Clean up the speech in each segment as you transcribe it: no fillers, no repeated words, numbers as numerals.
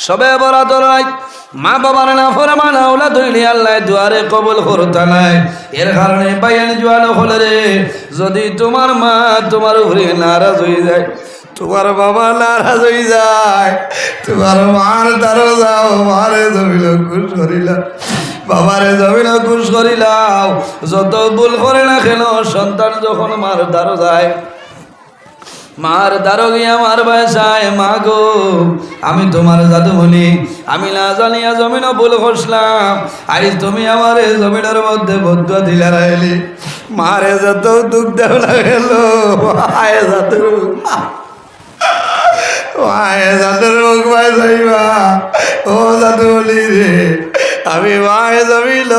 সবে বরাত রাত মা বাবার না ফরমান আওলাদ হইলে আল্লাহ দুয়ারে কবুল করতা নাই। এর কারণে বাইয়ান জোয়ান হলে রে, যদি তোমার মা তোমার উপরে নারাজ হয়ে যায়, তোমার বাবা নারাজ হয়ে যায়, তোমার মার দ্বারো যাও, মারে জমিল খুশ করিলাম, বাবারে জমিল খুশ করিলাম। যত ভুল করে না কেন সন্তান যখন মার দ্বারো যায়, মার দ্বারো গিয়া মার বাসায়, মা গো আমি তোমার জাদু বলি, আমি না জানিয়া জমিন ভুল করলাম, আজ তুমি আমার জমিনের মধ্যে বদ্ধ দিলা রাইলি, মারে যত দুঃখ দেও না গেল, মায়ে জাদুর মায়ে জাদুর মুখ পাই যাইবা, ও জাদু বলি রে, আমি মায়ে জমিল,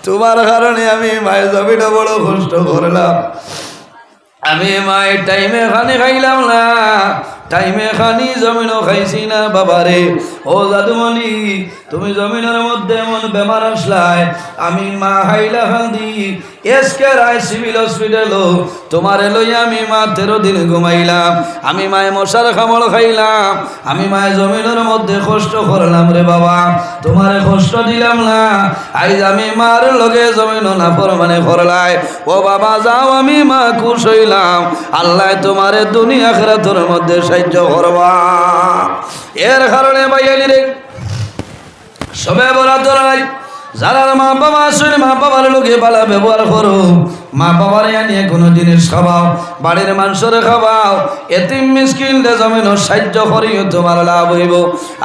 তোমার কারণে আমি মায়ে জমিল বড় কষ্ট করলাম। আমি মায়ের টাইমে খানি খাইলাম না, টাইমে খানি জমিনও খাইছি না বাবারে। ও জাদুমণি তুমি জমিনের মধ্যে এমন বেমার আসলায়, আমি মা হাইলা খান্দি এসকে রায় সিভিল হসপিটাল, তোমার লই আমি মা 13 দিন ঘুমাইলাম, আমি মায়ে মশার খামড় খাইলাম, আমি মায়ের জমিনের মধ্যে কষ্ট করলাম রে বাবা, তোমারে কষ্ট দিলাম না, আজ আমি মার লগে জমিন না ফরমানে করলাই। ও বাবা যাও, আমি মা খুশ হইলাম, আল্লাহ তোমারে দুনিয়া আখিরাতের মধ্যে সাহায্য করবা। এর কারণে ভাইয়ালি রে, সবে বরাত রাত যারা মা বাবা আসলে মা বাবার লোকে ভালো ব্যবহার করো, মা বাবার নিয়ে কোনো জিনিস খাওয়াও, বাড়ির মানুষের খাওয়াও, এতিম মিসকিনদের জমিন সাহায্য করিও, তোমার লাভ হইব।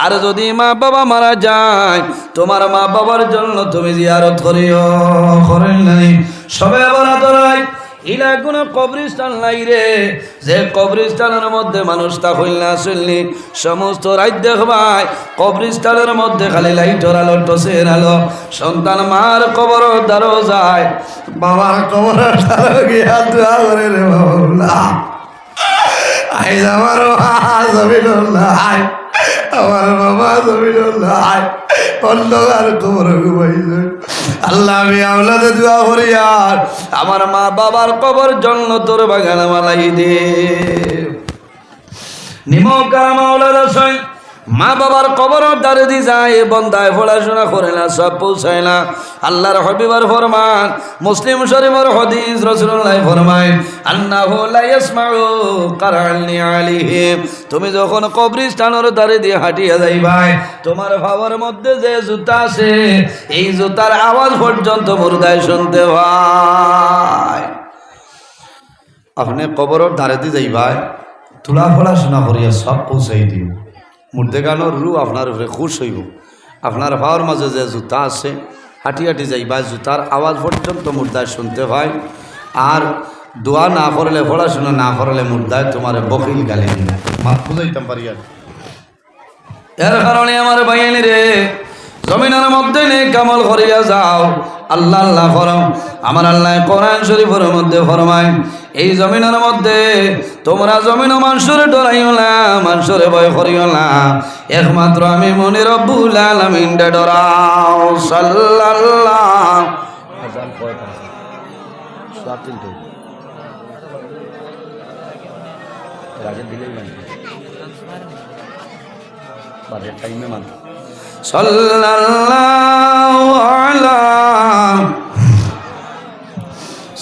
আর যদি মা বাবা মারা যায়, তোমার মা বাবার জন্য তুমি জিয়ারত করিও, করেন নাই। সবে বরাত রাত ইলা কোনো কবরস্থান নাই রে, যে কবরস্থানের মধ্যে মানুষ তা হইল না শুনলি, সমস্ত রাত দেখবাই কবরস্থানের মধ্যে খালি লাইটর আলো, টসের আলো। সন্তান মার কবর দ্বারো যায়, বাবার কবর দ্বারো গিয়া দোয়া করে রে বাবা, আইজ আমার মা জমিল নাই, আমার বাবা জমিল নাই, অন্ধকার কবর ঘুমাইছে। আল্লাহ আমি আওলাদে দোয়া করি, আর আমার মা বাবার কবর জন্য তোর বাগানে মালাই দে। নিমকা মাওলাদ আসয় মা বাবার কবর দ্বারে দি যায়, বন্দায় পড়াশোনা করে না, সব পৌঁছায় না। আল্লাহর হাবিবের ফরমান, মুসলিম শরীফের হাদিস, রাসূলুল্লাহ ফরমায় আন্নাহু লা ইয়াসমাউ কারানি আলাইহিম, তুমি যখন কবরস্থানের দ্বারে দিয়ে হাঁটিয়া যাইবাই, তোমার ভাবার মধ্যে যে জুতা আছে, এই জুতার আওয়াজ পর্যন্ত মুর্দায় শুনতে পায়। আপনি কবরের দ্বারে দিয়ে যাইবাই, তুলা পড়াশোনা করিয়া সব পৌঁছাই দিও, মুর্দে গানোর রু আপনার উপরে খুশ হইব। আপনার ভাওয়ার মাঝে যে জুতা আছে, হাঁটি হাঁটি যাইবা, জুতার আওয়াজ পর্যন্ত মুর্দায় শুনতে হয়। আর দোয়া না করলে, পড়াশোনা না করলে মুর্দায় তোমার বকিল গালি দিবে, মাত বুঝাইতাম পারি। আর এর কারণে আমার ভাইয়ানি রে, জমিনের মধ্যে নেক আমল করিয়া যাও, আল্লাহ আল্লাহ করো। আমার আল্লাহ কোরআন শরীফের মধ্যে ফরমায়, এই জমিনের মধ্যে তোমরা জমিন মানুষরে ডরাইও না, মানুষরে ভয় করিও না, একমাত্র আমি মনে রব্বুল আলামিন ডরাও। সাল্লাল্লাহ সাল্লাল্লাহু আলা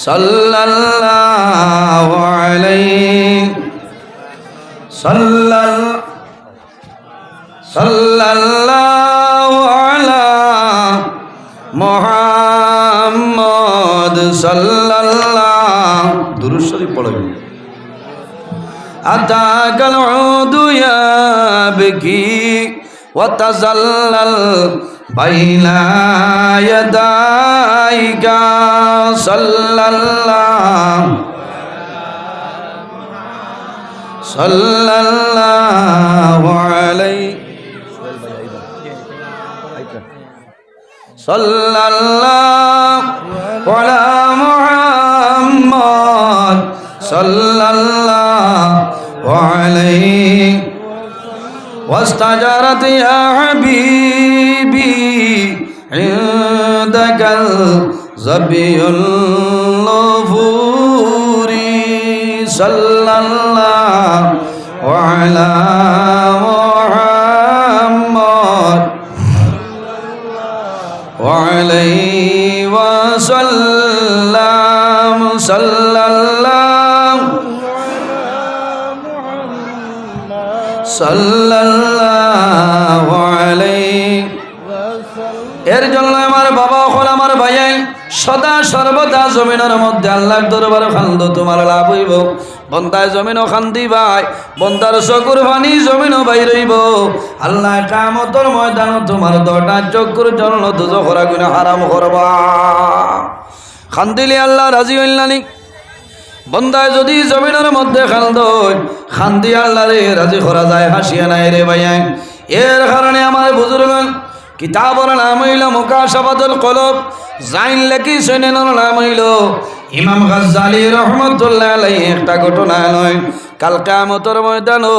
সাল্লাল্লাহু আলাইহি সাল্লাল্লাহু আলা মুহাম্মদ সাল্লাল্লাহু, দুরূদ শরীফ পড়বেন। আতাকাল উদু ইয়াবকি ওয়া তাজাল্লাল বাইনা ইয়াদাইকা সাল্লাল্লাহু আলাইহি সাল্লাল্লাহু আলা মুহাম্মদ সাল্লাল্লাহু আলাইহি واستجارت يا حبيبي عندك الزبي النفوري صلى الله على محمد সাল্লাল্লাহু আলাইহি। এর জন্য আমার বাবা হল আমার ভাইয়াই সদা সর্বদা জমিনের মধ্যে আল্লাহর দরবারে খান্দ তোমার লাভ হইব। বন্দায় জমিনও খান্দি ভাই, বন্দার চকুর পানি জমিনও বাইর হইব। আল্লাহ কিয়ামতের ময়দানও তোমার দরটা চকুর জন্য দুজখের আগুন হারাম করবা। খান্দিলে আল্লাহ রাজি হইল না নি? বন্দায় যদি জমিনের মধ্যে খান্দি আল্লাহ রে রাজি করা যায়, হাসিয়া নাই রে ভাইয়াই। এর কারণে আমার বুজুর্গ কিতাবর নাম হইল মুকাশাফাতুল কলব, জাইন লেখি শুনেনর নাম হইল ইমাম গাজ্জালী রহমতুল্লাহ আলাইহি। একটা ঘটনা নয়, কাল কিয়ামতের ময়দানও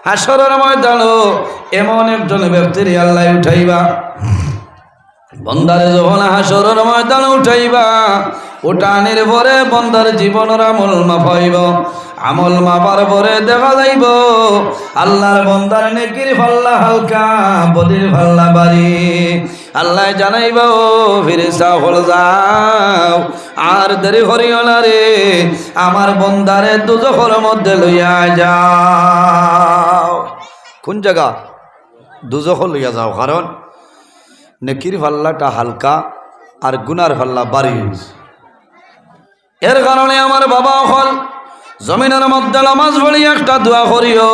হাসরের ময়দানও এমন একজন ব্যক্তির আল্লাহ উঠাইবা। বন্দারে যখন হাসরের ময়দানে উঠাইবা, উঠানের পরে বন্দার জীবনের আমল মাপাইব। আমল মাপার পরে দেখা যাইব আল্লাহর বন্দার নেকির পাল্লা হালকা, বদির পাল্লা বাড়ি। আল্লাহ জানাইব ফিরিস্তা হল যাও, আর দেরি করিও না রে, আমার বন্দারে দুজখের মধ্যে লইয়া যাও। কোন জায়গা? দুজখ লইয়া যাও, কারণ নেকির পাল্লাটা হালকা আর গুনার পাল্লা বাড়ি। এর কারণে আমার বাবা হল জমিনের মধ্যে নামাজ পড়ি একটা দোয়া করিও,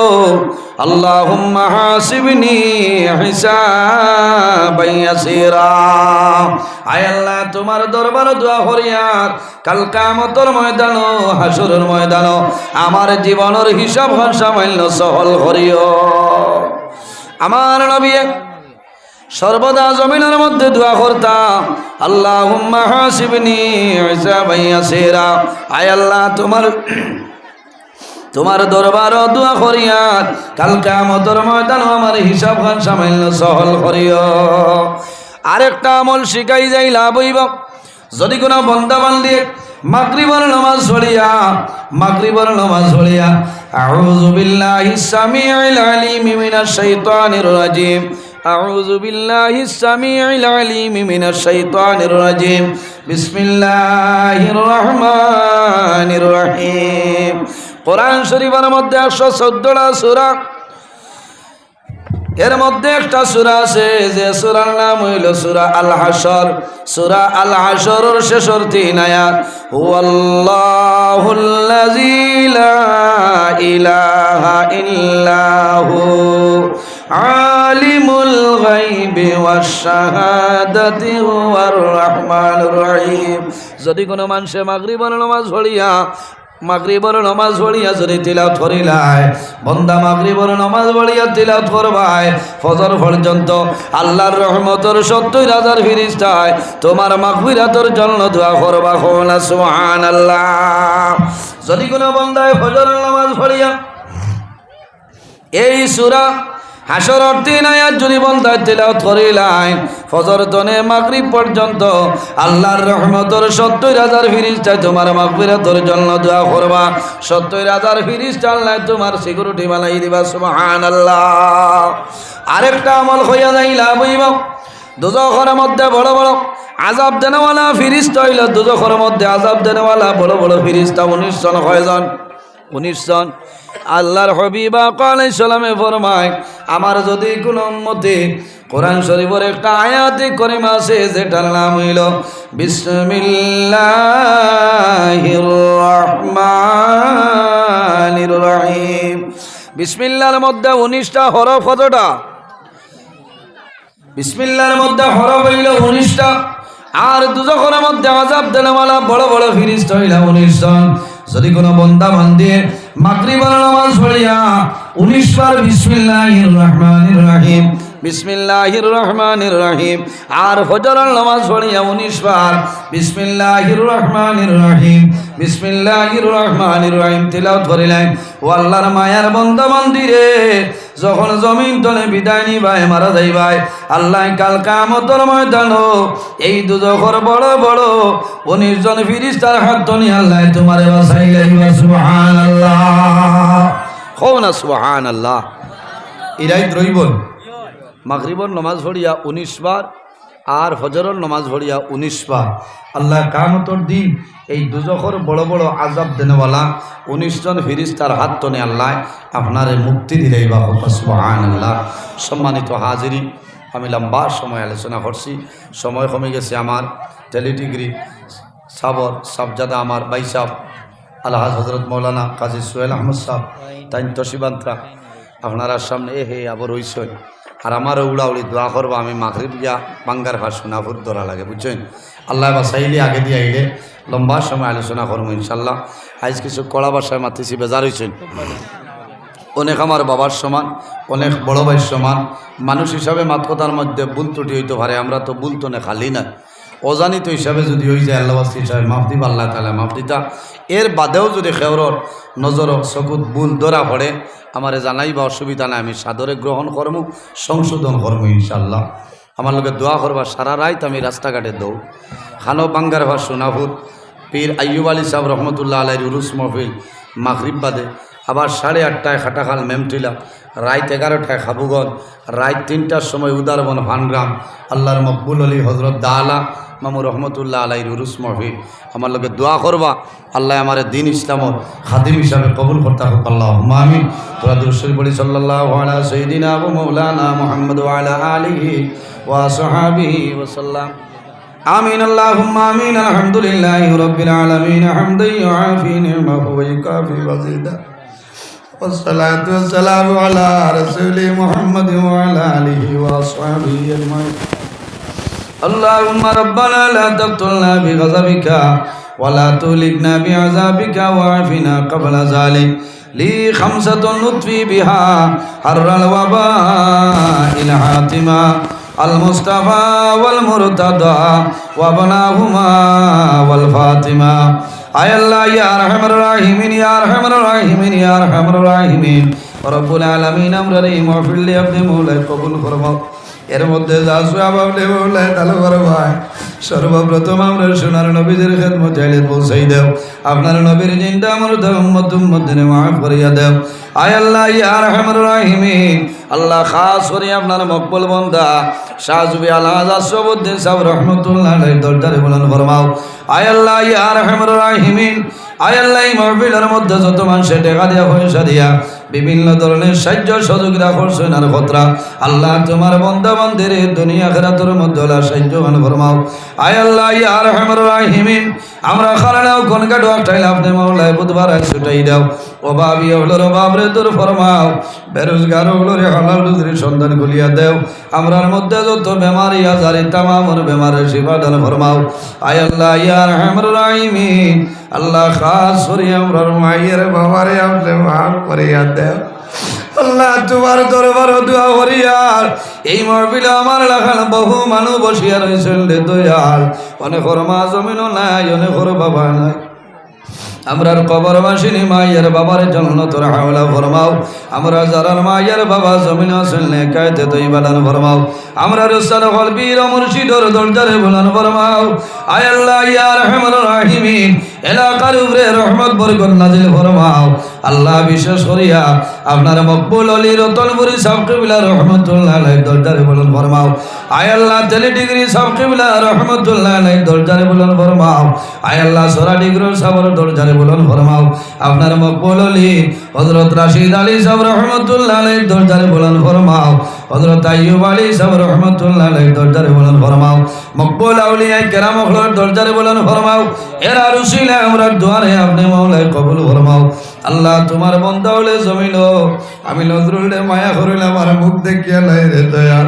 আল্লাহুম্মা হাসিবনি হিসাবান ইয়াসিরা। আয় আল্লাহ তোমার দরবারে দোয়া করিয়া কাল কিয়ামতের ময়দানো হাসরের ময়দানো আমার জীবনের হিসাব সামান্য সহল করিও। আমার নবী সর্বদা জমিনের মধ্যে দোয়া করতাম, আল্লাহুম্মা হাসিবনি হিসাবান ইয়াসিরা। আয় আল্লাহ তোমার দরবার দোয়া করিয়া কাল কিয়ামতের ময়দানে আমার হিসাব খান সামান্য সহল করিও। আরেকটা আমল শিখাই যাই লাভ হইব। যদি কোনো বন্দা বান্দি মাগরিবের নামাজ পড়িয়া আউযু বিল্লাহিস সামিউল আলিম মিনাশ শাইতানির রাজিম, আউযু বিল্লাহিস সামিউল আলিম মিনাশ শাইতানির রাজিম, বিসমিল্লাহির রহমানির রহিম। কোরআন শরীফের মধ্যে 114টা সূরা, এর মধ্যে একটা সূরা আছে যে সূরার নাম হইল সূরা আল হাসর। সূরা আল হাসরের শেষের 3 আয়াত, হুয়াল্লাহুল্লাযী লা ইলাহা ইল্লাহু আলিমুল গায়বি ওয়াশ শাহাদাতি হুয়ার রহমানুর রহিম। যদি কোনো মানুষে মাগরিবের নামাজ পড়িয়া যদি তিলাওয়াত করিলায়, বন্দা মাগরিবের নামাজ পড়িয়া তিলাওয়াত করবাই ফজর পর্যন্ত, আল্লাহর রহমতের 70,000 ফেরেশতায় তোমার মাগফিরাতের জন্য দোয়া করবা। কোনা সুবহানাল্লাহ। যদি কোনো বন্দায় ফজরের নামাজ পড়িয়া এই সূরা হাসরের 3 আয়াত যদি বন্দায় তিলাওয়াত করিলাই ফজর তনে মাগরিব পর্যন্ত, আল্লাহর রহমতের 70,000 ফেরেশতায় তোমার মাগফিরাতের জন্য দোয়া করবা। 70,000 ফেরেশতা আল্লাহ তোমার সিকিউরিটি বানাই দিবা। সুবহানাল্লাহ। আরেকটা আমল হইয়া যাই লাভ হইব। দুজখের মধ্যে বড় বড় আযাব দেনওয়ালা ফেরেশতা হইল, দুজখের মধ্যে আযাব দেনওয়ালা বড় বড় ফেরেশতা 19 জন কয়জন? 19 জন। আল্লাহর হাবিব আলাইহিস সালামে ফরমায়, আমার যদি কোনো উম্মতে কোরআন শরীফের একটা আয়াতে কারিমা আছে যেটার নাম হইল বিসমিল্লাহির রহমানির রহিম। বিসমিল্লাহর মধ্যে 19টা হরফ। কতটা? বিসমিল্লাহর মধ্যে হরফ হইল 19টা। আর দুজখের মধ্যে আযাব দেনওয়ালা বড় বড় ফেরেশতা হইল 19 জন। যদি কোনো বন্দা বান্দি মাগরিবের নামাজ পড়িয়া 19 বার বিসমিল্লাহির রহমানির রহিম, বিসমিল্লাহির রহমানির রহিম, আর ফজরের নামাজ পড়িয়া 19 বার বিসমিল্লাহির রহমানির রহিম, বিসমিল্লাহির রহমানির রহিম তিলাওয়াত করিলেন, ও আল্লাহর মায়ার বান্দা বান্দি রে, যখন জমিন তলে বিদায় নিবাই মারা যাইবাই, আল্লাহ কাল কিয়ামতের ময়দানে এই দুজখের বড় বড় 19 জন ফেরেশতার হাত ধরে আল্লাহ তোমারে বাঁচাইলেন। সুবহানাল্লাহ। কোনা সুবহানাল্লাহ। ইরাই দ্রইবন মাগরিবের নামাজ পড়িয়া 19 বার আর ফজরের নমাজ ভরিয়া 19 বার আল্লাহ কিয়ামতের দিন এই দুজখর বড় বড় আযাব দেনেওয়ালা 19 জন ফেরেশতার হাত টনে আল্লাহ আপনারে মুক্তি দিলেই বা সুবহানাল্লাহ। সম্মানিত হাজিরি, আমি লম্বা সময় আলোচনা করছি, সময় কমে গেছে। আমার টেলিডিগ্রি সাবর সাবজাদা আমার ভাই সাহেব আলহাজ হজরত মৌলানা কাজী সোহেল আহমদ সাহেব তাই তসিবান্ত্রা আপনারা সামনে হে আবার হইসই। আর আমারও উড়াউড়ি দোয়া করবো, আমি মাগরিব গিয়া বাঙ্গার ভার সোনাপুর ধরা লাগে, বুঝছেন। আল্লাহ বাসাইলে আগে দিয়ে আইলে লম্বা সময় আলোচনা করবো ইনশাল্লাহ। আজ কিছু কড়া বাসায় মাতিছি, বেজার হয়েছেন। অনেক আমার বাবার সমান, অনেক বড় ভাইয়ের সমান মানুষ হিসাবে মাতকতার মধ্যে ভুল ত্রুটি হইতে পারে। আমরা তো ভুল তো না খালি না, অজানিত হিসাবে যদি হয়ে যায় আল্লাহ হিসাবে মাফ দিব, আল্লাহ তালা মাফ দিতা। এর বাদেও যদি খেওরর নজর চকুত ভুল ধরা পড়ে আমার জানাই বা অসুবিধা নাই, আমি সাদরে গ্রহণ করব, সংশোধন করবো ইনশাল্লাহ। আমার লোকে দোয়া করবা সারা রাত আমি রাস্তাঘাটে দৌ খানো বাঙ্গার ভার সোনাপুর পীর আইয়ুব আলী সাহেব রহমতুল্লাহ আলাইহির উরুস মহফিল মাগরিব বাদে, আবার 8:30টায় খাটাখাল মেমটিলা, রাত 11টায় খাবুগঞ্জ, রাত 3টার সময় উদারবন ফানগ্রাম আল্লাহর মকবুল আলী হজরত দালা মামু রহমতুল্লাহ আলাইহির উরুস মহফিল। আমার লোকে দোয়া করবা আল্লাহ আমার দিন ইসলামর খাদিম হিসাবে কবুল করতে হোক, আল্লাহুম্মা আমিন। তোরা দুরূদ পড়ি সাল্লাল্লাহু আলা সাইয়্যিদিনা ওয়া মাওলানা মুহাম্মদ ওয়া আলা আলিহি ওয়া সাহবিহি ওয়া সাল্লাম। آمين اللهم آمين الحمد لله رب العالمين حمدا يعافي نعمه ويكافي مزيدا والصلاة والسلام على رسول محمد وعلى آله وأصحابه أجمعين. اللهم ربنا لا تقتلنا بغضبك ولا تهلكنا بعذابك وعافنا قبل ذلك. لي 5 نطفي بها حر الوباء الحاتمة المصطفى والمرتضى وابناهما والفاطمة. আয় আল্লাহ ইয়া আরহামার রাহিমিন, ইয়া আরহামার রাহিমিন, ইয়া আরহামার রাহিমিন রব্বুল আলামিন, আমরা এই মাহফিল আপনি মওলায় কবুল ফরমাও। এর মধ্যে যা সওয়াব আপনি মওলায় তাআলা ফরমায়। সর্বপ্রথম আমরা সোনার নবীদের খেদমত চাইলে পৌঁছাই দাও। আপনার নবীর জিন্দা আমার উম্মতদের মাফ করিয়া দাও। আয় আল্লাহ ইয়া আরহামার রাহিমিন, আল্লাহ খাস করে আপনার মকবুল বান্দা শাহ জুবি আলহাজ আশরাফুদ্দিন সাহেব রহমতুল্লাহ আলাইহির দরবারে বুলন্দ ফরমাও। আয় আল্লাহ ইয়া আরহামার রাহিমিন, আয় আল্লাহ এই মাহফিলের মধ্যে যত মানুষে টাকা দিয়া পয়সা দিয়া বিভিন্ন ধরনের সাহায্য সহযোগিতা করছেন আর খতরা, আল্লাহ তোমার বান্দা বান্দির দুনিয়া আখিরাতের মধ্যে আল্লাহ সাহায্যবান ফরমাও। আয় আল্লাহ ইয়া আরহামার রাহিমিন, আমরা খারানাও কোনকাটো একটাইলে আপনি মাওলায় বুধবার ছুটাই দাও। অভাবী হলোর অভাবরে দূর ফরমাও, বেরোজগার হলোরে হালাল রুজির সন্ধান খুলিয়া দেও। আমরার মধ্যে যত বেমারি আজারি তামামর বেমারের শিফা দান ফরমাও। আয় আল্লাহ ইয়া আরহামার রাহিমিন, আল্লাহ খাস করে আমরার মায়ের বাবারে আপনি মাফ করিয়া দেও। আল্লাহ তোমার দরবার দোয়া করিয়ার এই মাহফিলে আমার লাখান বহু মানুষ বসিয়া রয়েছেন রে দয়াল। অনেকর মা জমিনও নাই, অনেকর বাবা নাই, আমরার কবরবাসিনী মায়ের বাবার জন্য তোর হাওলা ফরমাও। আমরা যারার মায়ের বাবা জমিন আছেন নেকায়তে তৈবা দান ফরমাও। আমরা রসাল কলবীর মুর্শিদর দরজারে বুলন্দ ফরমাও। আয় আল্লাহ ইয়া আরহামার রাহিমিন, এলাকার উপরে রহমত বরকত নাজিল ফরমাও। আল্লাহ বিশেষ করিয়া আপনার মকবুল আলী রতনপুরি সাহেব কিবলা রহমতুল্লাহ আলাইহির দরজারে বুলন্দ ফরমাও। আয় আল্লাহ টেলিডিগ্রি সাহেব কিবলা রহমতুল্লাহ আলাইহির দরজারে বুলন্দ ফরমাও। আয় আল্লাহ সোরা ডিগ্রির সাহেবের দরজারে বুলন্দ ফরমাও। আপনার মকবুল আলী হযরত রাশিদ আলী সাহেব রহমতুল্লাহ আলাইহির দরজারে বুলন্দ ফরমাও। হযরত আইয়ুব আলী সাহেব রহমতুল্লাহ আলাইহির দরজারে বুলন্দ ফরমাও। মকবুল আউলিয়া কেরাম হলোর দরজারে বুলন্দ ফরমাও। এরা রসিলা আমরা দুয়ারে আপনি মাওলায় কবুল ফরমাও। আল্লাহ তোমার বান্দা হলে জমিন আমি নজরুল মায়া করিলাম আর মুখ দেখিয়া লাই রে দয়া।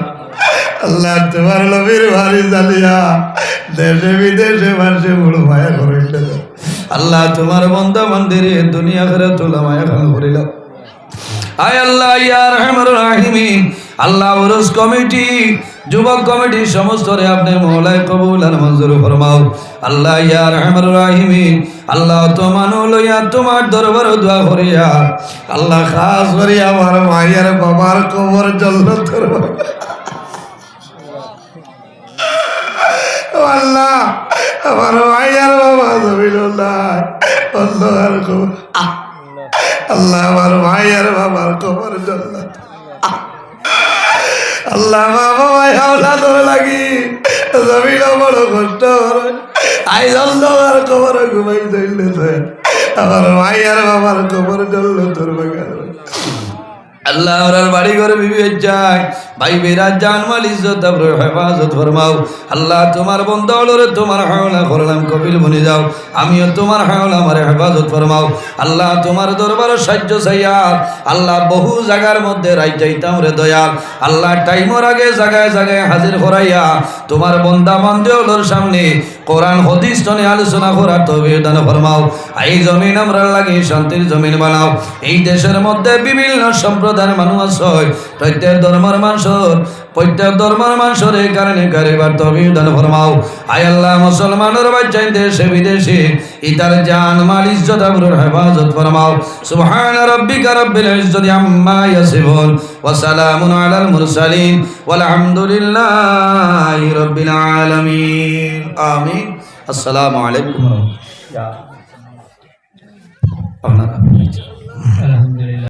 আল্লাহ তোমার নবীর ভারী জালিয়া দেশে বিদেশে মানুষে বড় মায়া করিল। আল্লাহ তোমার বান্দা বান্দির দুনিয়া করে তোলা মায়া খান করিল। আয় আল্লাহ ইয়া আরহামার রাহিমিন, আল্লাহ উরুস কমিটি যুবক কমিটি সমস্ত রে আপনি মওলায় কবুল আর মঞ্জুর ফরমাও। আল্লাহ ইয়া আরহামার রাহিমিন, আল্লাহ তোমানো লইয়া তোমার দরবার দোয়া করিয়া আল্লাহ খাস করিয়া আমার মায়ের বাবার কবর জান্নাত করো। আল্লাহ আমার মায়ের বাবা জমিনুল্লাহ অন্ধকার কবর, আল্লাহ আমার মায়ের বাবার কবর জান্নাত। আল্লাহ বাবা ভাই হাওলা ধরে লাগি জমিন বড় কষ্ট আই আর খবর ঘুমাই চললে আমার মাইয়ার বাবার খবর চললো তোর বাগান আল্লাহ ওরার বাড়ি ঘরে বিবি যায় ভাই বেরাজ জান মাল ইজ্জত আবরুর হেফাজত ফরমাও আল্লাহ তোমার বন্ধু হলরে তোমার হাওলা করলাম কপিল বনে যাও আমিও তোমার হাওলা আমার হেফাজত ফরমাও আল্লাহ তোমার দরবার সাহায্য চাইয়া আল্লাহ বহু জায়গার মধ্যে রাই যাইতাম রে দয়াল আল্লাহ টাইমর আগে জায়গায় জায়গায় হাজির করাইয়া তোমার বন্দা বান্ধব হলর সামনে কোরআন হাদিস তনে আলোচনা করার তৌফিক দান ফরমাও এই জমিন আমরা লাগি শান্তির জমিন বানাও এই দেশের মধ্যে বিভিন্ন সম্প্রদায়ের মানুষ আছে প্রত্যেক ধর্মের প্রত্যেক ধর্মের মানুষের এই কারণে গারিবার তৌফিক দান ফরমাও আয় আল্লাহ মুসলমানের বাচ্চাই দেশে বিদেশে ইতার জান মাল ইজ্জত আবরুর হেফাজত ফরমাও সুবহান রাব্বিকা রাব্বিল ইজ্জতি আম্মা ইয়াসিফুন ওয়া সালামুন আলাল মুরসালিন ওয়াল হামদুলিল্লাহি রাব্বিল আলামিন আমিন আসসালামু আলাইকুম ওয়া রাহমাতুল্লাহ